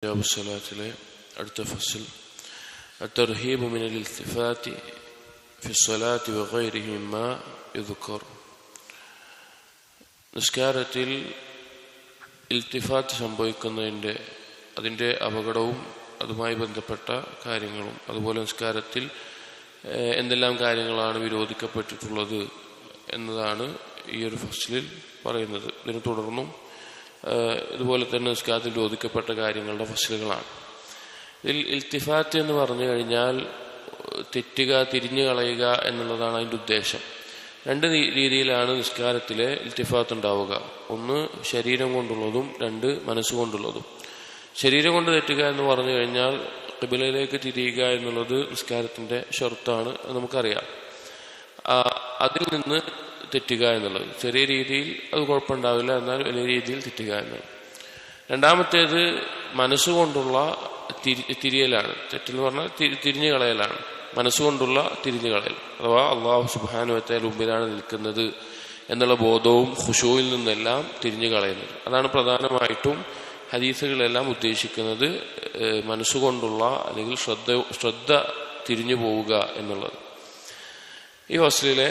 الصلاة അടുത്ത ഫസ്ൽ الترهيب من الالتفات في الصلاة وغيره مما يذكر. നിസ്കാരത്തിൽ ഇൽത്തിഫാത്ത് സംഭവിക്കുന്നതിൻ്റെ അതിൻ്റെ അപകടവും അതുമായി ബന്ധപ്പെട്ട കാര്യങ്ങളും, അതുപോലെ നിസ്കാരത്തിൽ എന്തെല്ലാം കാര്യങ്ങളാണ് വിരോധിക്കപ്പെട്ടിട്ടുള്ളത് എന്നതാണ് ഈ ഒരു ഫസ്ലിൽ പറയുന്നത്. ഇതിനെ തുടർന്നും ഇതുപോലെ തന്നെ നിസ്കാരത്തിൽ വിരോധിക്കപ്പെട്ട കാര്യങ്ങളുടെ ഫസ്ലുകളാണ്. ഇതിൽ ഇൽത്തിഫാത്ത് എന്ന് പറഞ്ഞു കഴിഞ്ഞാൽ തെറ്റുക, തിരിഞ്ഞു കളയുക എന്നുള്ളതാണ് അതിൻ്റെ ഉദ്ദേശം. രണ്ട് രീതിയിലാണ് നിസ്കാരത്തിലെ ഇൽത്തിഫാത്ത് ഉണ്ടാവുക. ഒന്ന് ശരീരം കൊണ്ടുള്ളതും, രണ്ട് മനസ്സുകൊണ്ടുള്ളതും. ശരീരം കൊണ്ട് തെറ്റുക എന്ന് പറഞ്ഞു കഴിഞ്ഞാൽ ഖിബലയിലേക്ക് തിരിയുക എന്നുള്ളത് നിസ്കാരത്തിൻ്റെ ഷർത്താണ്, നമുക്കറിയാം. അതിൽ നിന്ന് തെറ്റുക എന്നുള്ളത് ചെറിയ രീതിയിൽ അത് കുഴപ്പമുണ്ടാവില്ല, എന്നാൽ വലിയ രീതിയിൽ തെറ്റുക എന്നുള്ളത്. രണ്ടാമത്തേത് മനസ്സുകൊണ്ടുള്ള തിരിയലാണ്. തെറ്റെന്ന് പറഞ്ഞാൽ തിരിഞ്ഞു കളയലാണ്. മനസ്സുകൊണ്ടുള്ള തിരിഞ്ഞു കളയൽ, അഥവാ അള്ളാഹു സുബ്ഹാനഹു വ തആല മുമ്പിലാണ് നിൽക്കുന്നത് എന്നുള്ള ബോധവും ഖുശൂഇൽ നിന്നെല്ലാം തിരിഞ്ഞു കളയുന്നത്. അതാണ് പ്രധാനമായിട്ടും ഹദീസുകളെല്ലാം ഉദ്ദേശിക്കുന്നത്. മനസ്സുകൊണ്ടുള്ള അല്ലെങ്കിൽ ശ്രദ്ധ തിരിഞ്ഞു പോവുക എന്നുള്ളത്. ഈ ഫസ്ലിലെ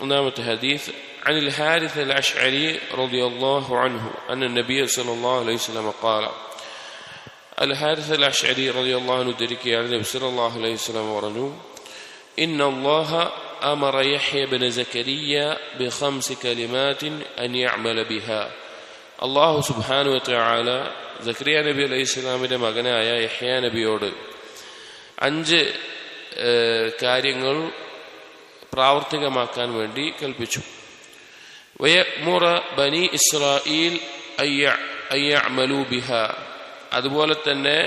ഒന്നാമത്തെ ഹദീസ് عن الحارث الأشعري رضي الله عنه أن النبي صلى الله عليه وسلم قال. الحارث الأشعري رضي الله عنه ذكر عن النبي صلى الله عليه وسلم പറഞ്ഞു: إن الله أمر يحيى بن زكريا بخمس كلمات أن يعمل بها. അല്ലാഹു സുബ്ഹാനഹു വ തആല സക്കരിയ നബി അലൈഹിസ്സലാമിന്റെ മകനായ യഹ്യ നബിയോട് 5 കാര്യങ്ങൾ പ്രാവർത്തികമാക്കാൻ വേണ്ടി കൽപ്പിച്ചു. വയഅ്മുറ ബനി ഇസ്രായീൽ അയ്യഅമലു ബിഹാ. അതുപോലെ തന്നെ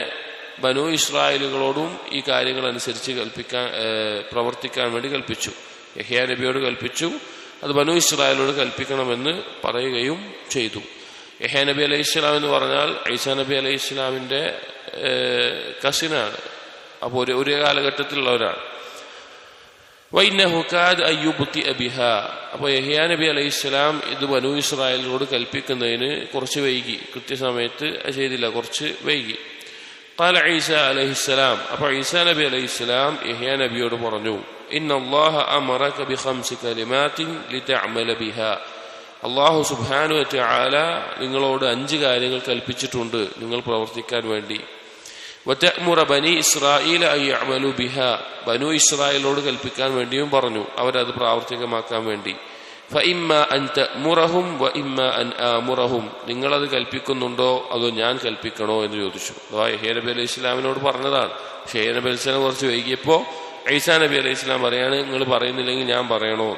ബനു ഇസ്രായേലുകളോടും ഈ കാര്യങ്ങൾ അനുസരിച്ച് പ്രവർത്തിക്കാൻ വേണ്ടി കൽപ്പിച്ചു. യഹ്യ നബിയോട് കൽപ്പിച്ചു, അത് ബനു ഇസ്രായേലോട് കൽപ്പിക്കണമെന്ന് പറയുകയും ചെയ്തു. യഹ്യ നബി അലൈഹി ഇസ്ലാം എന്ന് പറഞ്ഞാൽ ഈസാ നബി അലൈഹി ഇസ്ലാമിന്റെ കസിനാണ്. അപ്പോൾ ഒരു കാലഘട്ടത്തിലുള്ളവരാണ്. അപ്പോൾ യഹ്യ നബി അലൈഹി ഇസ്ലാം ഇത് ബനു ഇസ്രായേലിനോട് കൽപ്പിക്കുന്നതിന് കുറച്ച് വൈകി, കൃത്യസമയത്ത് ചെയ്തില്ല, കുറച്ച് വൈകി. ഖാല ഈസ അലൈഹിസ്സലാം. അപ്പോൾ ഈസാ നബി അലൈഹിസ്സലാം യഹ്യ നബിയോട് പറഞ്ഞു: ഇന്നല്ലാഹ അമറക ബിഖംസി കലിമാത്തിൻ ലിതഅമല ബിഹാ. അല്ലാഹു സുബ്ഹാനഹു വ തആല നിങ്ങളോട് 5 കാര്യങ്ങൾ കൽപ്പിച്ചിട്ടുണ്ട് നിങ്ങൾ പ്രവർത്തിക്കാൻ വേണ്ടി. വതഅ്മുറ ബനി ഇസ്രായീല അയ്യഅമലു ബിഹാ. ബനു ഇസ്രായേലോട് കൽപ്പിക്കാൻ വേണ്ടിയും പറഞ്ഞു, അവരത് പ്രാവർത്തികമാക്കാൻ വേണ്ടി. ഫഇമ്മ അൻ തഅ്മുറഹും വഇമ്മ അൻ ആമുറഹും. നിങ്ങളത് കൽപ്പിക്കുന്നുണ്ടോ അതോ ഞാൻ കൽപ്പിക്കണോ എന്ന് ചോദിച്ചു. യഹ്യ നബി അലൈഹി ഇസ്ലാമിനോട് പറഞ്ഞതാണ്. യഹ്യ നബി അലൈഹി ഇസ്ലാം കുറച്ച് വൈകിയപ്പോൾ ഈസാ നബി അലൈഹി ഇസ്ലാം പറയാണ്, നിങ്ങൾ പറയുന്നില്ലെങ്കിൽ ഞാൻ പറയണോ?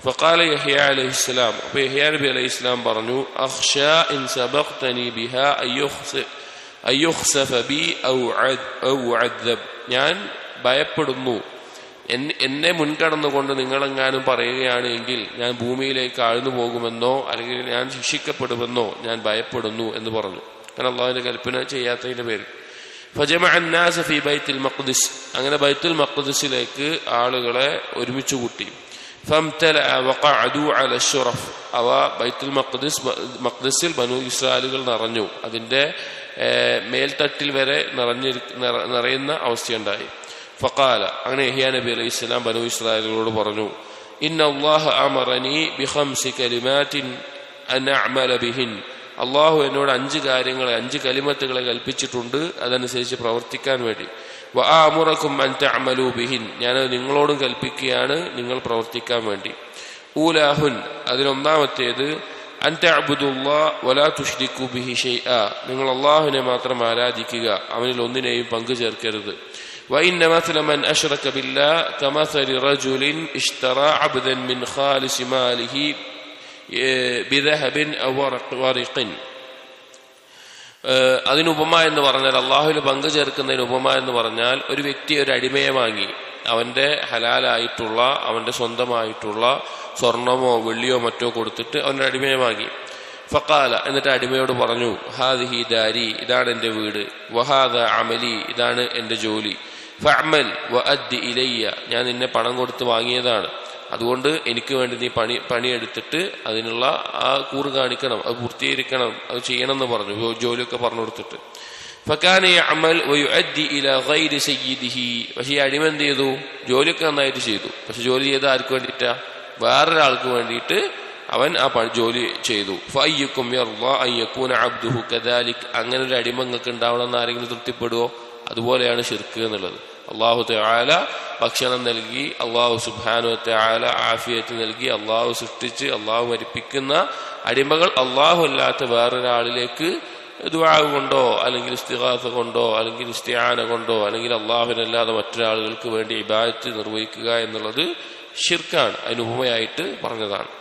ഫഖാല യഹ്യ അലൈഹി ഇസ്ലാം. അപ്പോൾ യഹ്യ നബി അലൈഹി ഇസ്ലാം പറഞ്ഞു: അഖ്ശാ ഇൻ സബഖ്തനി ബിഹാ അയ്യുഖ്സഫ ബി ഔ ഉഅദ്ദബ്. ഞാൻ ഭയപ്പെടുന്നു, എന്നെ മുൻകടന്നുകൊണ്ട് നിങ്ങളെങ്ങാനും പറയുകയാണ് എങ്കിൽ ഞാൻ ഭൂമിയിലേക്ക് ആഴ്ന്നു പോകുമെന്നോ അല്ലെങ്കിൽ ഞാൻ ശിക്ഷിക്കപ്പെടുമെന്നോ ഞാൻ ഭയപ്പെടുന്നു എന്ന് പറഞ്ഞു. കാരണം അള്ളാഹുവിന്റെ കൽപ്പന ചെയ്യാത്തതിന്റെ പേരിൽ. ഫജമഅ അന്നാസ ഫീ ബൈത്തുൽ മഖ്ദിസ്. അങ്ങനെ ബൈത്തുൽ മഖ്ദിസിലേക്ക് ആളുകളെ ഒരുമിച്ച് കൂട്ടി. ഫംതലഅ വഖഅദു അല അശ്റഫ്. അവ ബൈത്തുൽ മഖ്ദിസിൽ ബനു ഇസ്രായേലുകൾ നിറഞ്ഞു. അതിന്റെ മേൽത്തട്ടിൽ വരെ നിറയുന്ന അവസ്ഥയുണ്ടായി. ഫഖാല. അങ്ങനെ യഹ്യ നബി അലൈഹി ഇസ്ലാം ബനു ഇസ്രായേലുകളോട് പറഞ്ഞു: ഇന്നല്ലാഹ അമറനി ബിഖംസി കലിമാത്തിൻ അൻ അഅമല ബിഹിൻ. അള്ളാഹു എന്നോട് 5 കാര്യങ്ങളെ, 5 കലിമത്തുകളെ കൽപ്പിച്ചിട്ടുണ്ട്, അതനുസരിച്ച് പ്രവർത്തിക്കാൻ വേണ്ടി. വഅമുറകും അൻ തഅമലു ബിഹിൻ. ഞാനത് നിങ്ങളോടും കൽപ്പിക്കുകയാണ്, നിങ്ങൾ പ്രവർത്തിക്കാൻ വേണ്ടി. ഊലാഹുൻ. അതിലൊന്നാമത്തേത് അൻ തഅബ്ദുല്ലാഹ വലാ തുശ്രികു ബിഹി ഷൈആ. നിങ്ങൾ അള്ളാഹുവിനെ മാത്രം ആരാധിക്കുക, അവനിൽ ഒന്നിനെയും പങ്കു ചേർക്കരുത്. وإن مثل من أشرك بالله كمثل رجل اشترى عبدا من خالص ماله بذهب أو ورق. അതിന് ഉപമ എന്ന് പറഞ്ഞാൽ, അള്ളാഹുവിൽ പങ്കു ചേർക്കുന്നതിന് ഉപമ എന്ന് പറഞ്ഞാൽ, ഒരു വ്യക്തി ഒരു അടിമയെ വാങ്ങി അവന്റെ ഹലാലായിട്ടുള്ള, അവന്റെ സ്വന്തമായിട്ടുള്ള സ്വർണമോ വെള്ളിയോ മറ്റോ കൊടുത്തിട്ട് അവന്റെ അടിമയെ വാങ്ങി. ഫഖാല. എന്നിട്ട് അടിമയോട് പറഞ്ഞു: ഹാദിഹി ദാരി. ഇതാണ് എന്റെ വീട്. വഹാദ അമലി. ഇതാണ് എന്റെ ജോലി. ഫഅമൽ വഅദ്ദി ഇലയ്യ. ഞാൻ നിന്നെ പണം കൊടുത്ത് വാങ്ങിയതാണ്, അതുകൊണ്ട് എനിക്ക് വേണ്ടി നീ പണിയെടുത്തിട്ട് അതിനുള്ള ആ കൂറ് കാണിക്കണം, അത് പൂർത്തീകരിക്കണം, അത് ചെയ്യണം എന്ന് പറഞ്ഞു, ജോലിയൊക്കെ പറഞ്ഞു കൊടുത്തിട്ട്. ഫകാന യഅമൽ വയുഅദ്ദി ഇലാ ഗൈരി സയ്യിദിഹി. പക്ഷേ ഈ അടിമ എന്ത് ചെയ്തു? ജോലിയൊക്കെ നന്നായിട്ട് ചെയ്തു. പക്ഷെ ജോലി ചെയ്ത ആർക്ക് വേണ്ടിയിട്ടാ? വേറൊരാൾക്ക് വേണ്ടിയിട്ട് അവൻ ആ ജോലി ചെയ്തു. ഫഅയ്യുക്കും യർളാ അൻ യകൂന അബ്ദുഹു കദാലിക്. അങ്ങനെ ഒരു അടിമ നിങ്ങൾക്ക് ഉണ്ടാവണമെന്ന് ആരെങ്കിലും തൃപ്തിപ്പെടുവോ? അതുപോലെയാണ് ശിർക്ക് എന്നുള്ളത്. അല്ലാഹു തആല ഭക്ഷണം നൽകി, അല്ലാഹു സുബ്ഹാനഹു വ തആല ആഫിയത്ത് നൽകി, അല്ലാഹു സൃഷ്ടിച്ച് അല്ലാഹു മരിപ്പിക്കുന്ന അടിമകൾ അല്ലാഹു അല്ലാത്ത വേറൊരാളിലേക്ക് ദുആ കൊണ്ടോ അല്ലെങ്കിൽ ഇസ്തിഗാസ കൊണ്ടോ അല്ലെങ്കിൽ ഇസ്തിആന കൊണ്ടോ അല്ലെങ്കിൽ അല്ലാഹുവിനല്ലാതെ മറ്റൊരാളുകൾക്ക് വേണ്ടി ഇബാദത്ത് നിർവഹിക്കുക എന്നുള്ളത് ശിർക്കാണ്. അതിന് ഉപമയായിട്ട് പറഞ്ഞതാണ്.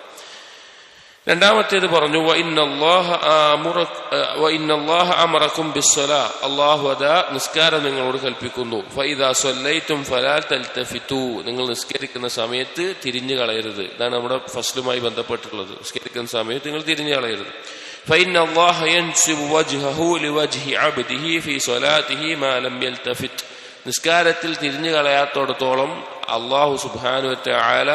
രണ്ടാമത്തേത് പറഞ്ഞു വഇന്നല്ലാഹ അമറക്കും ബിസ്സലാ. അല്ലാഹു അതാ നിസ്കാരം നിങ്ങളോട് കൽപ്പിക്കുന്നു. ഫഇദാ സ്വല്ലൈതും ഫലാ തൽതഫിതു. നിങ്ങൾ നിസ്കരിക്കുന്ന സമയത്ത് തിരിഞ്ഞു കളയരുത്. ഇതാണ് നമ്മുടെ ഫസ്ലുമായി ബന്ധപ്പെട്ടിട്ടുള്ളത്. നിസ്കരിക്കുന്ന സമയത്ത് നിങ്ങൾ തിരിഞ്ഞു കളയരുത്. ഫഇന്നല്ലാഹ യൻസിബു വജ്ഹഹു ലിവജ്ഹി അബ്ദിഹി ഫീ സ്വലാത്തിഹി മാ ലം യൽതഫിത്. നിസ്കാരത്തിൽ തിരിഞ്ഞു കളയാത്തോടത്തോളം അല്ലാഹു സുബ്ഹാനഹു വ തആല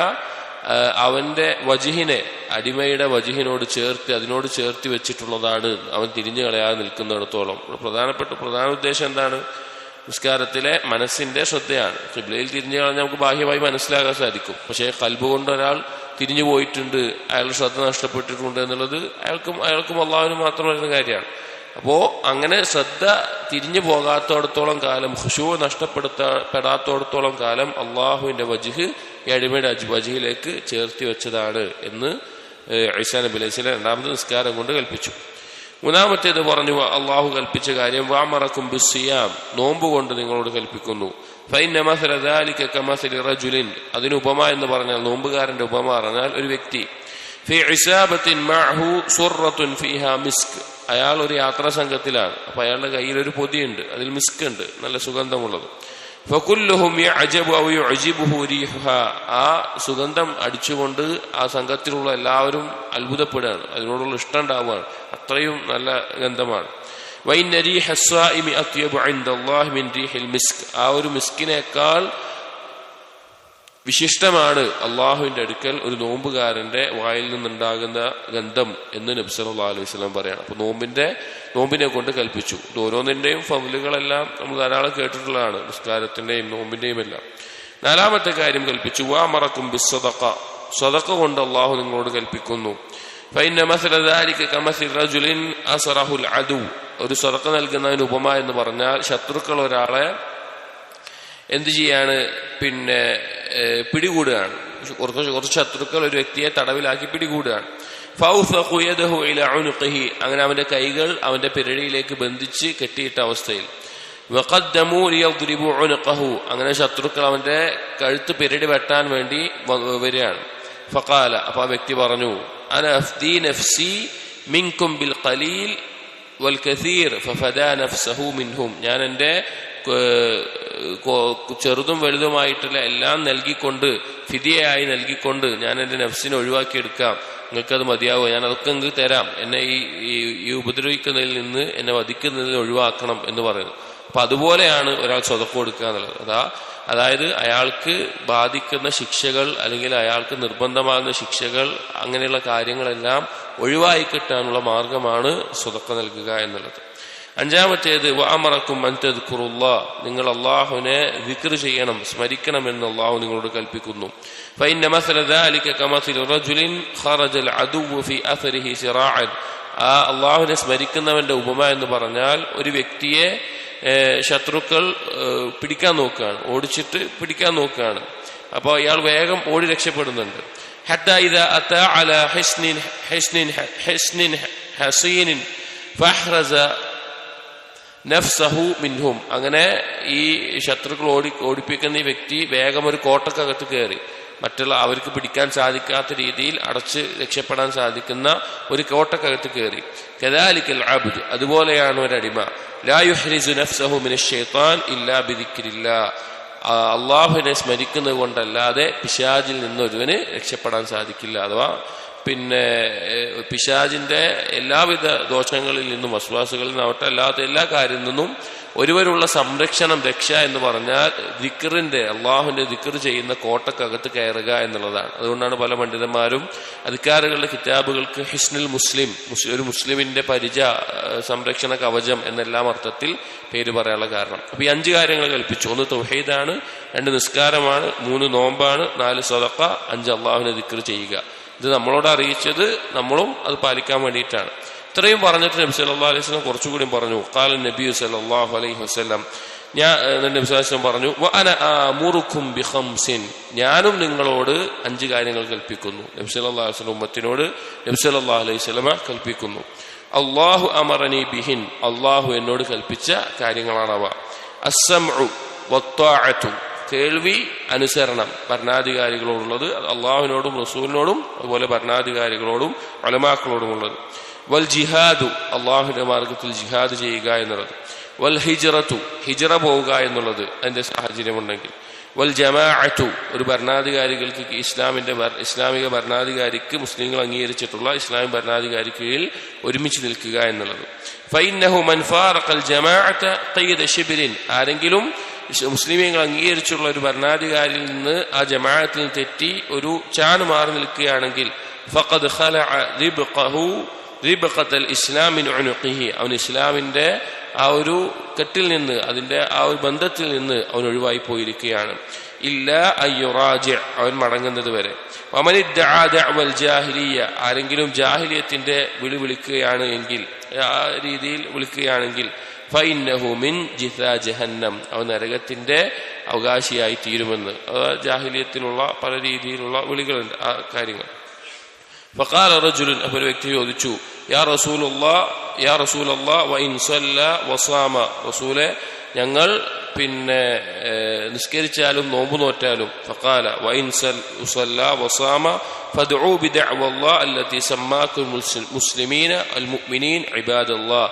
അവന്റെ വജ്ഹിനെ അടിമയുടെ വജ്ഹിനോട് ചേർത്ത് അതിനോട് ചേർത്തി വെച്ചിട്ടുള്ളതാണ് അവൻ തിരിഞ്ഞു കളയാതെ നിൽക്കുന്നിടത്തോളം. പ്രധാന ഉദ്ദേശം എന്താണ്? നിസ്കാരത്തിലെ മനസ്സിന്റെ ശ്രദ്ധയാണ്. ഖിബ്ലയിൽ തിരിഞ്ഞു കളഞ്ഞാൽ നമുക്ക് ബാഹ്യമായി മനസ്സിലാക്കാൻ സാധിക്കും. പക്ഷേ ഖൽബ് കൊണ്ട് ഒരാൾ തിരിഞ്ഞു പോയിട്ടുണ്ട്, അയാളുടെ ശ്രദ്ധ നഷ്ടപ്പെട്ടിട്ടുണ്ട് എന്നുള്ളത് അയാൾക്കും അള്ളാഹുവിനും മാത്രം വരുന്ന കാര്യമാണ്. അപ്പോ അങ്ങനെ ശ്രദ്ധ തിരിഞ്ഞു പോകാത്തോടത്തോളം കാലം, ഖുശൂ നഷ്ടപ്പെടാത്തോടത്തോളം കാലം അള്ളാഹുവിന്റെ വജ്ഹ് ഈ അടിമയുടെ വജ്ഹിലേക്ക് ചേർത്തി വെച്ചതാണ് എന്ന് ഈസാ നബി അലൈഹി സ്വലാം രണ്ടാമത് നിസ്കാരം കൊണ്ട് കൽപ്പിച്ചു. മൂന്നാമത്തേത് പറഞ്ഞു അള്ളാഹു കൽപ്പിച്ച കാര്യം വഅമറക്കും ബിസ്സിയാം. നോമ്പ് കൊണ്ട് നിങ്ങളോട് കൽപ്പിക്കുന്നു. ഫഇന്ന മസല ദാലിക കമസലി റജുലിൻ. അതിന് ഉപമ എന്ന് പറഞ്ഞാൽ, നോമ്പുകാരന്റെ ഉപമ പറഞ്ഞാൽ ഒരു വ്യക്തി ഫീ ഇസാബത്തിൻ മഅഹു സുറത്തുൻ ഫീഹാ മിസ്ക്. അയാൾ ഒരു യാത്രാ സംഘത്തിലാണ്. അപ്പൊ അയാളുടെ കയ്യിൽ ഒരു പൊതിയുണ്ട്, അതിൽ മിസ്ക് ഉണ്ട്, നല്ല സുഗന്ധമുള്ളത്. ഫകുല്ലുഹും യഅജബു ഔ യുഅജിബുഹു റീഹുഹാ. ആ സുഗന്ധം അടിച്ചുകൊണ്ട് ആ സംഘത്തിലുള്ള എല്ലാവരും അത്ഭുതപ്പെടുകയാണ്, അതിനോടുള്ള ഇഷ്ടം ഉണ്ടാവുകയാണ്, അത്രയും നല്ല ഗന്ധമാണ്. വഇന്ന റീഹ സ്വാഇമി അത്യബു ഇൻദല്ലാഹി മിൻ റീഹിൽ മിസ്ക്. ആ ഒരു മിസ്കിനേക്കാൾ വിശിഷ്ടമാണ് അള്ളാഹുവിന്റെ അടുക്കൽ ഒരു നോമ്പുകാരന്റെ വായിൽ നിന്നുണ്ടാകുന്ന ഗന്ധം എന്ന് നബി സല്ലല്ലാഹു അലൈഹി വസല്ലം പറയാണ്. അപ്പൊ നോമ്പിനെ കൊണ്ട് കൽപ്പിച്ചു. ഓരോന്നിന്റെയും ഫضലുകളെല്ലാം നമ്മൾ ധാരാളം കേട്ടിട്ടുള്ളതാണ്, നിസ്കാരത്തിന്റെയും നോമ്പിന്റെയും എല്ലാം. നാലാമത്തെ കാര്യം കൽപ്പിച്ചു വഅമറക്കും ബിസ്സദഖ. സദഖ കൊണ്ട് അള്ളാഹു നിങ്ങളോട് കൽപ്പിക്കുന്നു. ഫഇന്ന മസല ദാലിക കമസലി റജുലിൻ അസ്റഹുൽ അദു. ഒരു സദഖ നൽകുന്നതിന് ഉപമ എന്ന് പറഞ്ഞാൽ, ശത്രുക്കൾ ഒരാളെ എന്ത് ചെയ്യാണ്, പിടികൂടുകയാണ്. കുറച്ച് ശത്രുക്കൾ ഒരു വ്യക്തിയെ തടവിലാക്കി പിടികൂടുകയാണ്. ഫൗസഖു യദഹു ഇലാ ഉനുഖിഹി. അങ്ങനെ അവന്റെ കൈകൾ അവന്റെ പിരടിയിലേക്ക് ബന്ധിച്ച് കെട്ടിയിട്ട അവസ്ഥയിൽ. വഖദ്ദമു ലിയദ്രിബു ഉനുഖഹു. അങ്ങനെ ശത്രുക്കൾ അവന്റെ കഴുത്ത് പിരടി വെട്ടാൻ വേണ്ടി വരികയാണ്. ഫഖാല. അപ്പൊ ആ വ്യക്തി പറഞ്ഞു, അന അഫ്ദി നഫ്സി മിൻകും ബിൽ ഖലീൽ വൽ കസീർ ഫഫദാ നഫ്സഹു മിൻഹും. ഞാൻ എന്റെ ചെറുതും വലുതുമായിട്ടുള്ള എല്ലാം നൽകിക്കൊണ്ട്, ഫിദിയയായി നൽകിക്കൊണ്ട് ഞാൻ എന്റെ നഫ്സിനെ ഒഴിവാക്കിയെടുക്കാം. നിങ്ങൾക്കത് മതിയാവുക, ഞാൻ അതൊക്കെ നിങ്ങൾക്ക് തരാം. എന്നെ ഈ ഉപദ്രവിക്കുന്നതിൽ നിന്ന്, എന്നെ വധിക്കുന്നതിൽ ഒഴിവാക്കണം എന്ന് പറയുന്നു. അപ്പൊ അതുപോലെയാണ് ഒരാൾ സ്വതക്കം കൊടുക്കുക എന്നുള്ളത്. അതായത് അയാൾക്ക് ബാധിക്കുന്ന ശിക്ഷകൾ അല്ലെങ്കിൽ അയാൾക്ക് നിർബന്ധമാകുന്ന ശിക്ഷകൾ, അങ്ങനെയുള്ള കാര്യങ്ങളെല്ലാം ഒഴിവായി കിട്ടാനുള്ള മാർഗമാണ് സ്വതക്ക നൽകുക എന്നുള്ളത്. അഞ്ചാമത്തേത് വഅമറക്കും അൻ തദ്കുറുല്ലാഹ്. നിങ്ങൾ അല്ലാഹുവിനെ ദിക്ർ ചെയ്യണം, സ്മരിക്കണം എന്ന് അല്ലാഹു നിങ്ങളോട് കൽപ്പിക്കുന്നു. ഫഇന്ന മസല ദാലിക കമസലി റജുലിൻ ഖറജൽ അദുവ്വു ഫീ അഥരിഹി സിറാഅൻ. ആ അല്ലാഹുവിനെ സ്മരിക്കുന്നവന്റെ ഉപമ എന്ന് പറഞ്ഞാൽ, ഒരു വ്യക്തിയെ ശത്രുക്കൾ പിടിക്കാൻ നോക്കുകയാണ്, ഓടിച്ചിട്ട് പിടിക്കാൻ നോക്കുകയാണ്. അപ്പോൾ ഇയാൾ വേഗം ഓടി രക്ഷപ്പെടുന്നുണ്ട്. ഹത്താ ഇദാ അതാ അലാ ഹിസ്നിൻ ഹസീനിൻ ഫഹ്റസ നഫ്സഹു മിൻഹും. അങ്ങനെ ഈ ശത്രുക്കൾ ഓടിപ്പിക്കുന്ന ഈ വ്യക്തി വേഗം ഒരു കോട്ടക്കകത്ത് കയറി, മറ്റുള്ള അവർക്ക് പിടിക്കാൻ സാധിക്കാത്ത രീതിയിൽ അടച്ച് രക്ഷപ്പെടാൻ സാധിക്കുന്ന ഒരു കോട്ടക്കകത്ത് കയറി. കദാലിക്കൽ അബ്ദ്. അതുപോലെയാണ് ഒരു അടിമ. ലാ യുഹ്രിസു നഫ്സഹു മിനശ് ശൈത്താൻ ഇല്ലാ ബിദിക്രില്ലാഹ്. അള്ളാഹുവിനെ സ്മരിക്കുന്നത് കൊണ്ടല്ലാതെ പിശാചിൽ നിന്ന് ഒരുവന് രക്ഷപ്പെടാൻ സാധിക്കില്ല. അഥവാ പിശാചിന്റെ എല്ലാവിധ ദോഷങ്ങളിൽ നിന്നും, വസ്വാസുകളിൽ നിന്നാവട്ടെ, അല്ലാത്ത എല്ലാ കാര്യത്തിൽ നിന്നും ഒരുവരുള്ള സംരക്ഷണം, രക്ഷ എന്ന് പറഞ്ഞാൽ ദിക്റിന്റെ, അള്ളാഹുവിന്റെ ദിക്ർ ചെയ്യുന്ന കോട്ടക്കകത്ത് കയറുക എന്നുള്ളതാണ്. അതുകൊണ്ടാണ് പല പണ്ഡിതന്മാരും അധികാരികളുടെ കിതാബുകൾക്ക് ഹിസ്നുൽ മുസ്ലിം, ഒരു മുസ്ലിമിന്റെ സംരക്ഷണ കവചം എന്നെല്ലാം അർത്ഥത്തിൽ പേര് പറയാനുള്ള കാരണം. അപ്പൊ ഈ 5 കാര്യങ്ങൾ കൽപ്പിച്ചു. 1 തൗഹീദാണ്, 2 നിസ്കാരമാണ്, 3 നോമ്പാണ്, 4 സദഖ, 5 അള്ളാഹുവിനെ ദിക്ർ ചെയ്യുക. ഇത് നമ്മളോട് അറിയിച്ചത് നമ്മളും അത് പാലിക്കാൻ വേണ്ടിയിട്ടാണ്. ഇത്രയും പറഞ്ഞിട്ട് നബി സല്ലല്ലാഹു അലൈഹി വസല്ലം കുറച്ചുകൂടി പറഞ്ഞു. ഖാല നബി സല്ലല്ലാഹു അലൈഹി വസല്ലം, നബി സല്ലല്ലാഹു അലൈഹി വസല്ലം പറഞ്ഞു, വഅന ആമുറുക്കും ബിഖംസിൻ, ഞാനും നിങ്ങളോട് 5 കാര്യങ്ങൾ കൽപ്പിക്കുന്നു. നബി സല്ലല്ലാഹു അലൈഹി വസല്ലം ഉമ്മത്തിനോട് നബി സല്ലല്ലാഹു അലൈഹി വസല്ലം കൽപ്പിക്കുന്നു. അല്ലാഹു അമറനി ബിഹിൻ, അല്ലാഹു എന്നോട് കൽപ്പിച്ച കാര്യങ്ങളാണവ. അസ്സംഉ വത്വാഅതു, കേൾവി, അനുസരണം, ഭരണാധികാരികളോടുള്ളത്, അള്ളാഹുവിനോടും റസൂലിനോടും അതുപോലെ ഭരണാധികാരികളോടും ഉലമാക്കളോടുമുള്ളത്. വൽ ജിഹാദു, അള്ളാഹുവിന്റെ മാർഗത്തിൽ ജിഹാദ് ചെയ്യുക എന്നുള്ളത്. വൽ ഹിജ്റത്തു, ഹിജ്റ പോവുക എന്നുള്ളത് അതിന്റെ സാഹചര്യമുണ്ടെങ്കിൽ. വൽ ജമാഅത്തു, ഒരു ഭരണാധികാരികൾക്ക് ഇസ്ലാമിക ഭരണാധികാരിക്ക്, മുസ്ലിങ്ങൾ അംഗീകരിച്ചിട്ടുള്ള ഇസ്ലാമിക ഭരണാധികാരി കീഴിൽ ഒരുമിച്ച് നിൽക്കുക എന്നുള്ളത്. ഫഇന്നഹു മൻ ഫാറഖൽ ജമാഅത ഖൈദ ശിബ്രിൻ, ആരെങ്കിലും മുസ്ലിമീങ്ങൾ അംഗീകരിച്ചുള്ള ഒരു ഭരണാധികാരിയിൽ നിന്ന് ആ ജമാഅത്തിൽ തെറ്റി ഒരു ചാണ് മാറി നിൽക്കുകയാണെങ്കിൽ ഫഖദ് ഖലഅ റിബ്ഖത്തൽ ഇസ്ലാം മിൻ ഉനുഖിഹി, അവൻ ഇസ്ലാമിന്റെ ആ ഒരു കെട്ടിൽ നിന്ന്, അതിന്റെ ആ ഒരു ബന്ധത്തിൽ നിന്ന് അവൻ ഒഴിവായി പോയിരിക്കുകയാണ്. ഇല്ല അയ്യുറാജി, അവൻ മടങ്ങുന്നത് വരെ. വമനിദ്ദഅ ദഅവൽ ജാഹിലിയ്യ, ആരെങ്കിലും ജാഹിലിയത്തിന്റെ വിളിക്കുകയാണ് എങ്കിൽ, ആ രീതിയിൽ വിളിക്കുകയാണെങ്കിൽ ഫഇന്നഹു മിൻ ജിസാ ജഹന്നം, അവൻ നരകത്തിന്റെ അവകാശിയായി തീരുമെന്ന്. ജാഹിലിയത്തിലുള്ള പല രീതിയിലുള്ള വിളികളുണ്ട്, ആ കാര്യങ്ങൾ. ഫഖാല റജുലുൻ, അപ്പോൾ ഒരു വ്യക്തി ചോദിച്ചു, യാ റസൂലല്ലാഹ് വഇൻ സല്ല വസാമ, റസൂലെ ഞങ്ങൾ നിസ്കരിച്ചാലും നോമ്പ് നോറ്റാലും. ഫഖാല വഇൻ സല്ല വസാമ ഫദ്ഉ ബിദഅവല്ലാഹ് അല്ലതി സമ്മാകുൽ മുസ്ലിമീന അൽ മുഅ്മിനീൻ ഇബാദല്ലാഹ്,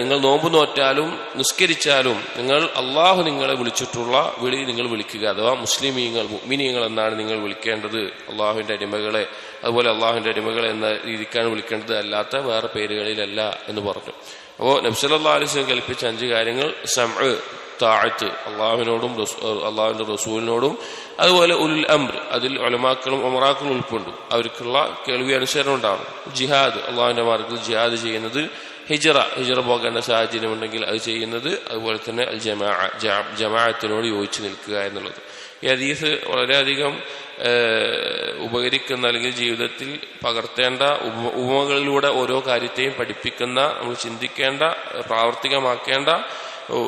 നിങ്ങൾ നോമ്പ് നോറ്റാലും നിസ്കരിച്ചാലും നിങ്ങൾ അള്ളാഹു നിങ്ങളെ വിളിച്ചിട്ടുള്ള വിളി നിങ്ങൾ വിളിക്കുക. അഥവാ മുസ്ലിമീങ്ങൾ, മുഅ്മിനീങ്ങൾ എന്നാണ് നിങ്ങൾ വിളിക്കേണ്ടത്, അള്ളാഹുവിന്റെ അടിമകളെ. അതുപോലെ അള്ളാഹുവിന്റെ അടിമകളെ എന്ന രീതിക്കാണ് വിളിക്കേണ്ടത്, അല്ലാത്ത വേറെ പേരുകളിലല്ല എന്ന് പറഞ്ഞു. അപ്പോൾ നബി സല്ലല്ലാഹു അലൈഹി വസല്ലം കൽപ്പിച്ച 5 കാര്യങ്ങൾ സമഅ്, താഅത്ത്, അള്ളാഹുവിനോടും അള്ളാഹുവിന്റെ റസൂലിനോടും അതുപോലെ ഉൽ അംർ, അതിൽ ഉലമാക്കളും ഉമറാക്കളും ഉൾപ്പെടും, അവർക്കുള്ള കേൾവി അനുസരണം ഉണ്ടാവണം. ജിഹാദ്, അള്ളാഹുവിന്റെ മാർഗത്തിൽ ജിഹാദ് ചെയ്യുന്നത്. ഹിജ്റ പോകേണ്ട സാഹചര്യം ഉണ്ടെങ്കിൽ അത് ചെയ്യുന്നത്. അതുപോലെ തന്നെ അൽ ജമാഅത്തിനോട് യോജിച്ച് നിൽക്കുക എന്നുള്ളത്. ഈ ഹദീസ് വളരെയധികം ഉപകരിക്കുന്ന, അല്ലെങ്കിൽ ജീവിതത്തിൽ പകർത്തേണ്ട, ഉപമകളിലൂടെ ഓരോ കാര്യത്തെയും പഠിപ്പിക്കുന്ന, നമ്മൾ ചിന്തിക്കേണ്ട, പ്രാവർത്തികമാക്കേണ്ട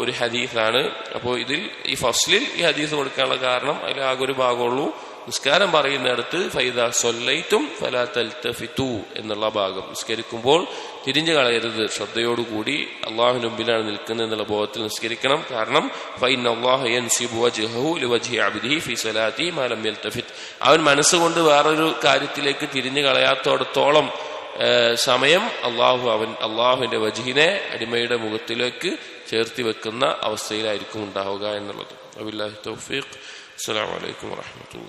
ഒരു ഹദീസാണ്. അപ്പോൾ ഇതിൽ ഈ ഫസ്ലിൽ ഈ ഹദീസ് കൊടുക്കാനുള്ള കാരണം, അതിൽ ആകെ ഒരു ഭാഗമുള്ളൂ. നിസ്കാരം പറയുന്നിടത്ത് ഫൈദാ സല്ലൈതും ഫലാ തൽതഫിതു എന്നുള്ള ഭാഗം, നിസ്കരിക്കുമ്പോൾ തിരിഞ്ഞു കളയരുത്, ശ്രദ്ധയോടുകൂടി അള്ളാഹുവിന് മുമ്പിലാണ് നിൽക്കുന്നത് എന്നുള്ള ബോധത്തിൽ നിസ്കരിക്കണം. കാരണം ഫഇന്നല്ലാഹ യൻസിബു വജ്ഹഹു ലിവജ്ഹി അബ്ദിഹി ഫീ സലാത്തി മാ ലം യൽതഫിത്, അവൻ മനസ്സുകൊണ്ട് വേറൊരു കാര്യത്തിലേക്ക് തിരിഞ്ഞു കളയാത്തോടത്തോളം സമയം അള്ളാഹുവിന്റെ വജ്ഹിനെ അടിമയുടെ മുഖത്തിലേക്ക് ചേർത്തി വെക്കുന്ന അവസ്ഥയിലായിരിക്കും ഉണ്ടാവുക എന്നുള്ളത്. വബില്ലാഹി തൗഫീഖ്. അസ്സലാമു അലൈക്കും വറഹ്മത്തുള്ളാഹി.